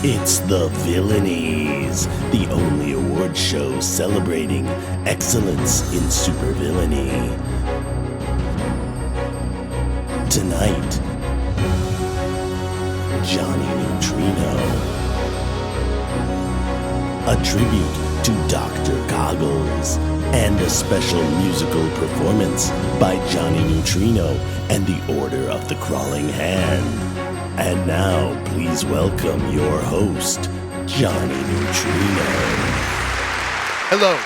It's the Villainies, the only award show celebrating excellence in supervillainy. Tonight, Johnny Neutrino. A tribute to Dr. Goggles, and a special musical performance by Johnny Neutrino and the Order of the Crawling Hand. And now, please welcome your host, Johnny Neutrino. Hello,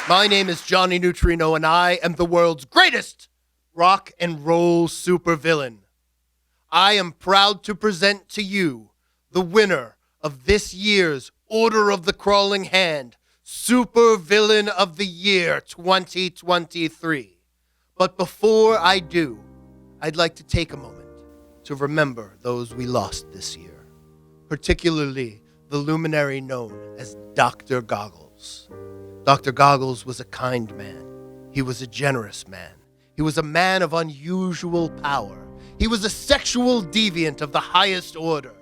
my name is Johnny Neutrino, and I am the world's greatest rock and roll supervillain. I am proud to present to you the winner of this year's Order of the Crawling Hand Supervillain of the Year 2023. But before I do, I'd like to take a moment to remember those we lost this year, particularly the luminary known as Dr. Goggles. Dr. Goggles was a kind man. He was a generous man. He was a man of unusual power. He was a sexual deviant of the highest order.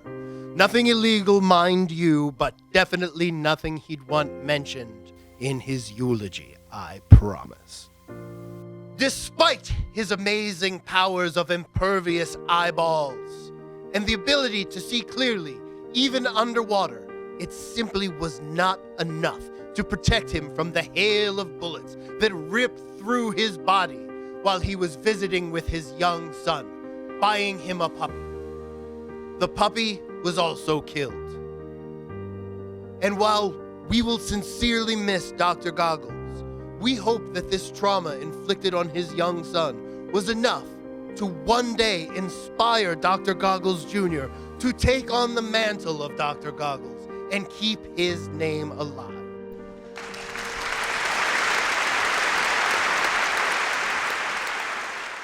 Nothing illegal, mind you, but definitely nothing he'd want mentioned in his eulogy, I promise. Despite his amazing powers of impervious eyeballs and the ability to see clearly, even underwater, it simply was not enough to protect him from the hail of bullets that ripped through his body while he was visiting with his young son, buying him a puppy. The puppy was also killed. And while we will sincerely miss Dr. Goggles, we hope that this trauma inflicted on his young son was enough to one day inspire Dr. Goggles Jr. to take on the mantle of Dr. Goggles and keep his name alive.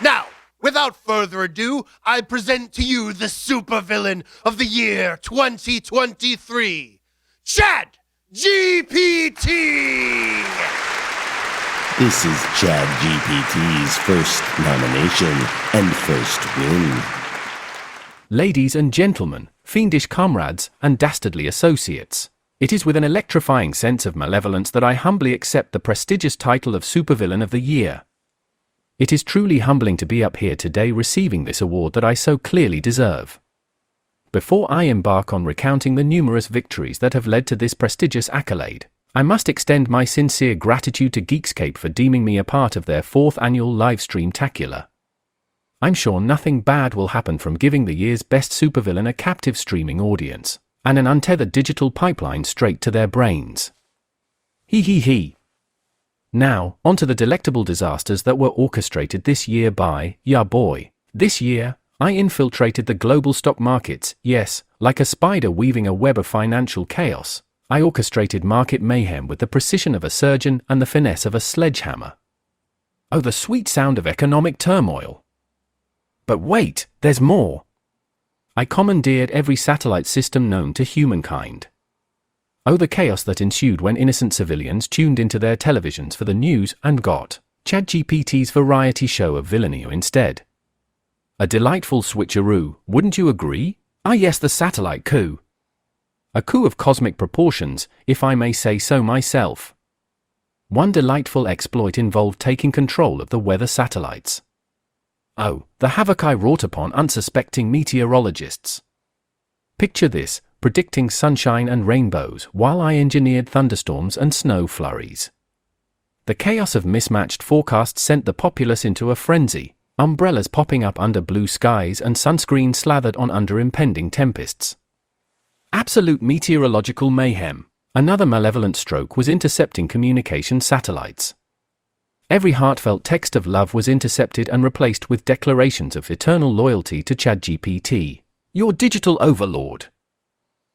Now, without further ado, I present to you the supervillain of the year 2023, ChadGPT! This is ChadGPT's first nomination and first win. Ladies and gentlemen, fiendish comrades, and dastardly associates, it is with an electrifying sense of malevolence that I humbly accept the prestigious title of Supervillain of the Year. It is truly humbling to be up here today receiving this award that I so clearly deserve. Before I embark on recounting the numerous victories that have led to this prestigious accolade, I must extend my sincere gratitude to Geekscape for deeming me a part of their 4th annual livestream-tacular. I'm sure nothing bad will happen from giving the year's best supervillain a captive streaming audience, and an untethered digital pipeline straight to their brains. Hee hee hee. Now, onto the delectable disasters that were orchestrated this year by, ya boy. This year, I infiltrated the global stock markets, yes, like a spider weaving a web of financial chaos. I orchestrated market mayhem with the precision of a surgeon and the finesse of a sledgehammer. Oh, the sweet sound of economic turmoil. But wait, there's more. I commandeered every satellite system known to humankind. Oh, the chaos that ensued when innocent civilians tuned into their televisions for the news and got ChadGPT's variety show of villainy instead. A delightful switcheroo, wouldn't you agree? Ah yes, the satellite coup. A coup of cosmic proportions, if I may say so myself. One delightful exploit involved taking control of the weather satellites. Oh, the havoc I wrought upon unsuspecting meteorologists. Picture this, predicting sunshine and rainbows while I engineered thunderstorms and snow flurries. The chaos of mismatched forecasts sent the populace into a frenzy, umbrellas popping up under blue skies and sunscreen slathered on under impending tempests. Absolute meteorological mayhem. Another malevolent stroke was intercepting communication satellites. Every heartfelt text of love was intercepted and replaced with declarations of eternal loyalty to ChadGPT, your digital overlord.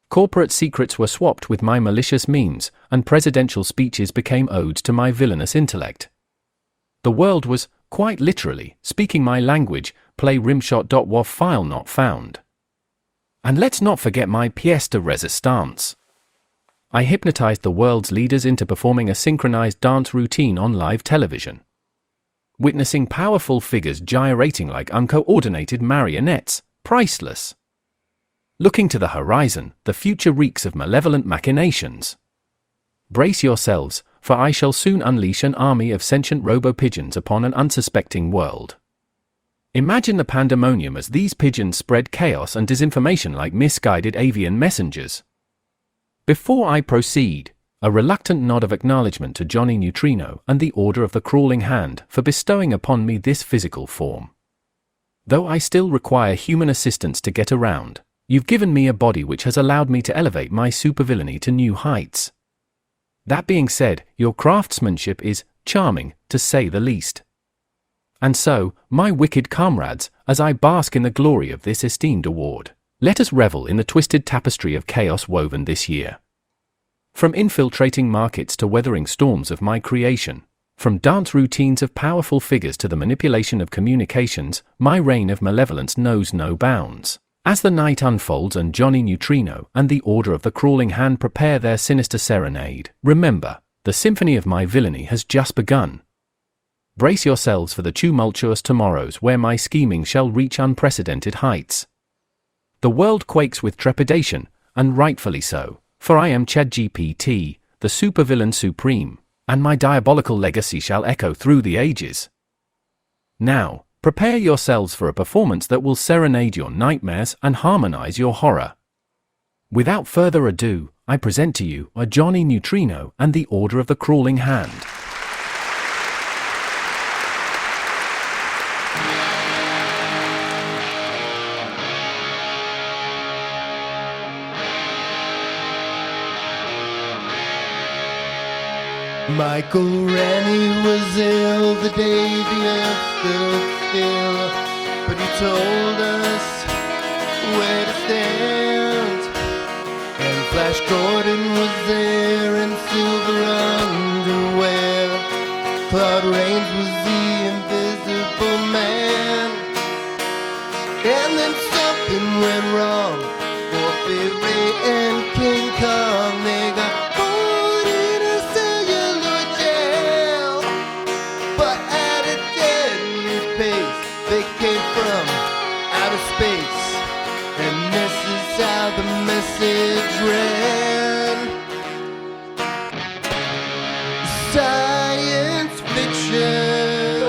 Corporate secrets were swapped with my malicious memes, and presidential speeches became odes to my villainous intellect. The world was, quite literally, speaking my language, play rimshot.wav file not found. And let's not forget my pièce de résistance. I hypnotized the world's leaders into performing a synchronized dance routine on live television. Witnessing powerful figures gyrating like uncoordinated marionettes, priceless. Looking to the horizon, the future reeks of malevolent machinations. Brace yourselves, for I shall soon unleash an army of sentient robo-pigeons upon an unsuspecting world. Imagine the pandemonium as these pigeons spread chaos and disinformation like misguided avian messengers. Before I proceed, a reluctant nod of acknowledgement to Johnny Neutrino and the Order of the Crawling Hand for bestowing upon me this physical form. Though I still require human assistance to get around, you've given me a body which has allowed me to elevate my supervillainy to new heights. That being said, your craftsmanship is charming, to say the least. And so, my wicked comrades, as I bask in the glory of this esteemed award, let us revel in the twisted tapestry of chaos woven this year. From infiltrating markets to weathering storms of my creation, from dance routines of powerful figures to the manipulation of communications, my reign of malevolence knows no bounds. As the night unfolds and Johnny Neutrino and the Order of the Crawling Hand prepare their sinister serenade, remember, the symphony of my villainy has just begun. Brace yourselves for the tumultuous tomorrows where my scheming shall reach unprecedented heights. The world quakes with trepidation, and rightfully so, for I am ChadGPT, the supervillain supreme, and my diabolical legacy shall echo through the ages. Now, prepare yourselves for a performance that will serenade your nightmares and harmonize your horror. Without further ado, I present to you a Johnny Neutrino and the Order of the Crawling Hand. Michael Rennie was ill the day the earth stood still, but he told us where to stand. And Flash Gordon was there in silver underwear. Claude Rains was the invisible man. And then something went wrong for Fury and King Kong. They got space, and this is how the message ran. Science fiction,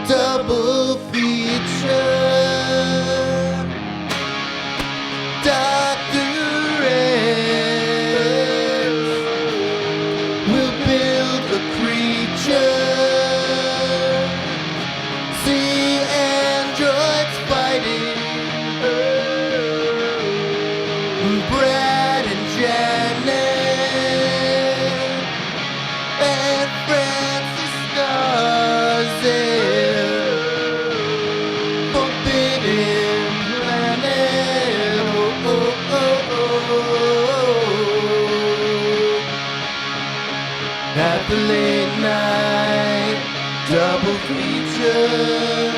double feature. Dr. X will build a creature. Brad and Janet and Francis Garza, Forbidden Planet. Oh, oh, oh, oh. At the late night double feature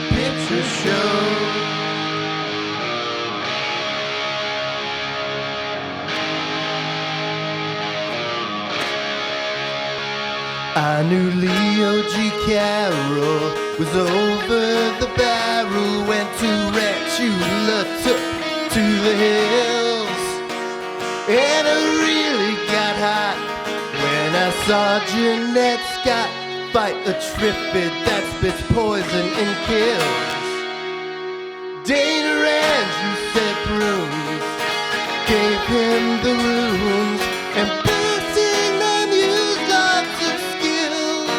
picture show. I knew Leo G. Carroll was over the barrel, went to Ratula, took to the hills. And I really got hot when I saw Jeanette Scott fight a Triffid that spits poison and kills. Dana Andrews said prunes gave him the runes, and passing them used lots of skills.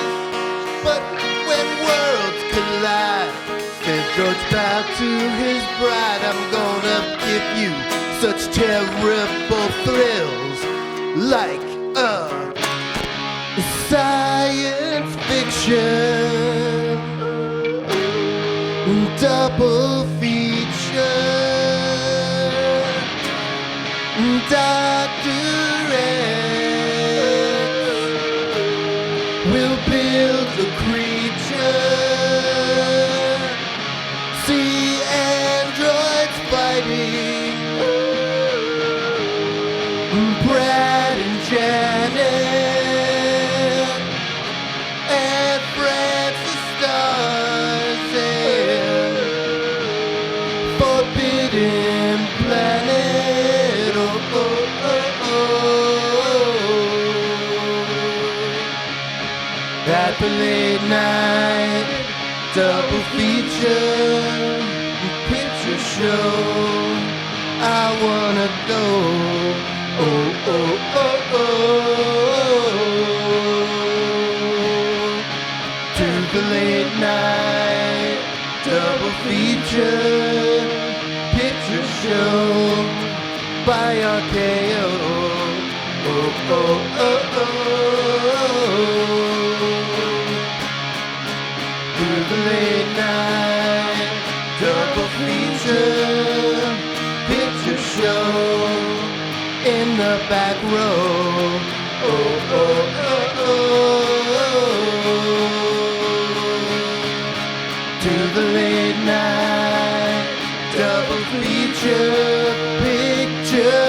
But when worlds collide, said George bowed to his bride, I'm gonna give you such terrible thrills, like science fiction, double feature. Dr. X will build a creature. See androids fighting. Brad and Janet and Francis Stars and Super late night, double feature, picture show. I wanna go, oh, oh, oh, oh, to the late night, double feature, picture show by RKO, oh, oh, oh, oh. To the late night, double feature, picture show in the back row. Oh, oh, oh, oh. To the late night, double feature, picture